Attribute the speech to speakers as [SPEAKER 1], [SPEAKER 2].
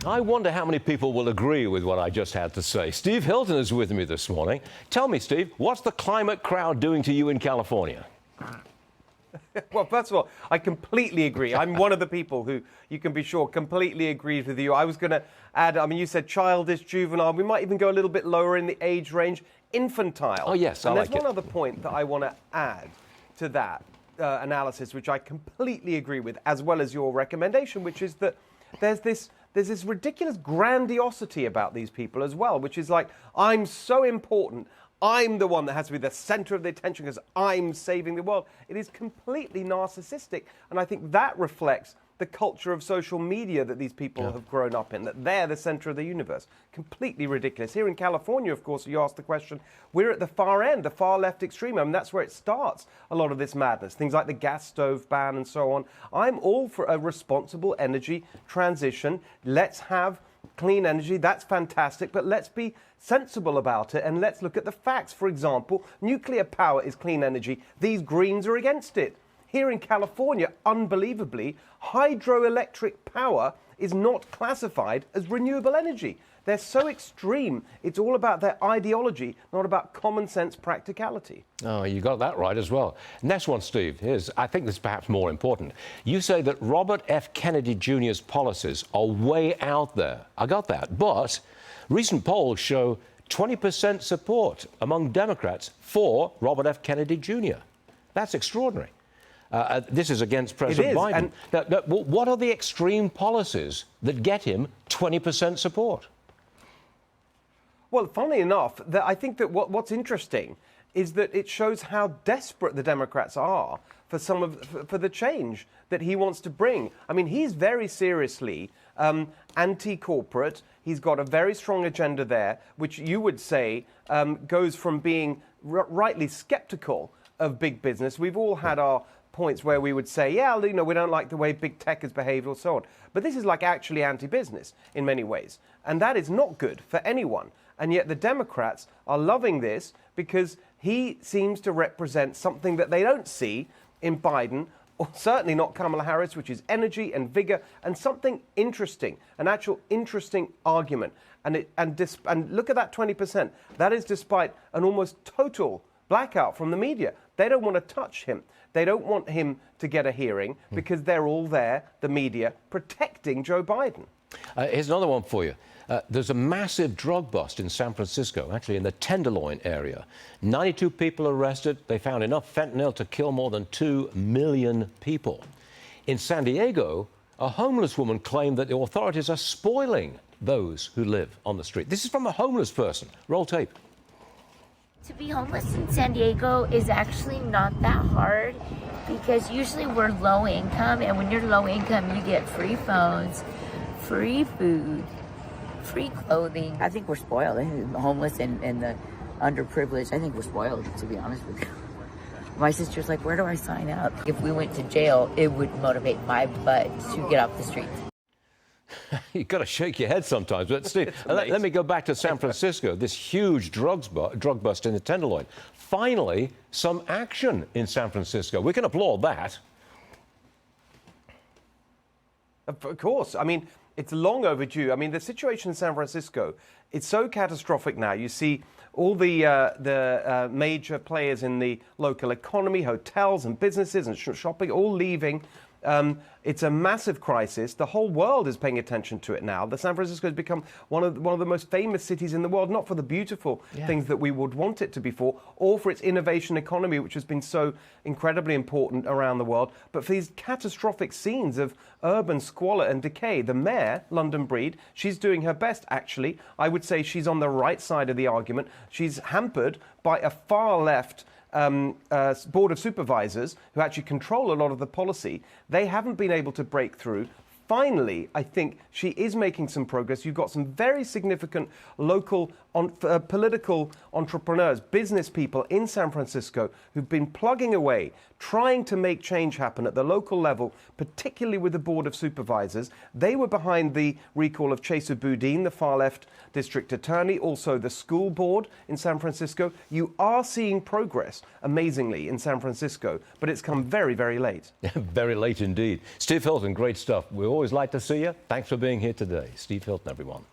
[SPEAKER 1] I wonder how many people will agree with what I just had to say. Steve Hilton is with me this morning. Tell me, Steve, what's the climate crowd doing to you in California?
[SPEAKER 2] Well, first of all, I completely agree. I'm one of the people who, you can be sure, completely agrees with you. I was going to add, I mean, you said childish, juvenile. We might even go a little bit lower in the age range. Infantile.
[SPEAKER 1] Oh, yes, I
[SPEAKER 2] and
[SPEAKER 1] like it.
[SPEAKER 2] there's one other point that I want to add to that analysis, which I completely agree with, as well as your recommendation, which is that there's this ridiculous grandiosity about these people as well, which is like, I'm so important. I'm the one that has to be the center of the attention because I'm saving the world. It is completely narcissistic. And I think that reflects the culture of social media that these people have grown up in, that they're the center of the universe. Completely ridiculous. Here in California, of course, you asked the question, we're at the far end, the far left extreme. I mean, that's where it starts, a lot of this madness. Things like the gas stove ban and so on. I'm all for a responsible energy transition. Let's have clean energy, that's fantastic, but let's be sensible about it and let's look at the facts. For example, nuclear power is clean energy. These Greens are against it. Here in California, unbelievably, hydroelectric power is not classified as renewable energy. They're so extreme. It's all about their ideology, not about common sense practicality.
[SPEAKER 1] Oh, you got that right as well. Next one, Steve. I think this is perhaps more important. You say that Robert F. Kennedy Jr.'s policies are way out there. I got that. But recent polls show 20% support among Democrats for Robert F. Kennedy Jr. That's extraordinary. This is against President Biden. What are the extreme policies that get him 20% support?
[SPEAKER 2] Well, funnily enough, I think that what's interesting is that it shows how desperate the Democrats are for for the change that he wants to bring. I mean, he's very seriously anti-corporate. He's got a very strong agenda there, which you would say goes from being rightly skeptical of big business. We've all had our points where we would say, yeah, you know, we don't like the way big tech has behaved or so on. But this is like actually anti-business in many ways. And that is not good for anyone. And yet the Democrats are loving this because he seems to represent something that they don't see in Biden, or certainly not Kamala Harris, which is energy and vigor and something interesting, an actual interesting argument. And look at that 20%. That is despite an almost total blackout from the media. They don't want to touch him. They don't want him to get a hearing because they're all there, the media, protecting Joe Biden.
[SPEAKER 1] Here's another one for you. There's a massive drug bust in San Francisco, actually in the Tenderloin area. 92 people arrested. They found enough fentanyl to kill more than 2 million people. In San Diego, a homeless woman claimed that the authorities are spoiling those who live on the street. This is from a homeless person. Roll tape.
[SPEAKER 3] To be homeless in San Diego is actually not that hard because usually we're low income, and when you're low income, you get free phones, free food, free clothing.
[SPEAKER 4] I think we're spoiled. I think the homeless and the underprivileged, I think we're spoiled, to be honest with you. My sister's like, where do I sign up? If we went to jail, it would motivate my butt to get off the streets.
[SPEAKER 1] You've got to shake your head sometimes. But Steve, let me go back to San Francisco, this huge drug bust in the Tenderloin. Finally, some action in San Francisco. We can applaud that.
[SPEAKER 2] Of course. I mean, it's long overdue. I mean, the situation in San Francisco, it's so catastrophic now. You see all the major players in the local economy, hotels and businesses and shopping, all leaving. It's a massive crisis. The whole world is paying attention to it now. The San Francisco has become one of the most famous cities in the world, not for the beautiful things that we would want it to be for, or for its innovation economy, which has been so incredibly important around the world, but for these catastrophic scenes of urban squalor and decay. The mayor, London Breed, she's doing her best, actually. I would say she's on the right side of the argument. She's hampered by a far left board of supervisors who actually control a lot of the policy. They haven't been able to break through. Finally, I think she is making some progress. You've got some very significant local political entrepreneurs, business people in San Francisco who've been plugging away, trying to make change happen at the local level, particularly with the Board of Supervisors. They were behind the recall of Chesa Boudin, the far-left district attorney, also the school board in San Francisco. You are seeing progress, amazingly, in San Francisco, but it's come very, very late.
[SPEAKER 1] Very late indeed. Steve Hilton, great stuff. We Always like to see you. Thanks for being here today. Steve Hilton, everyone.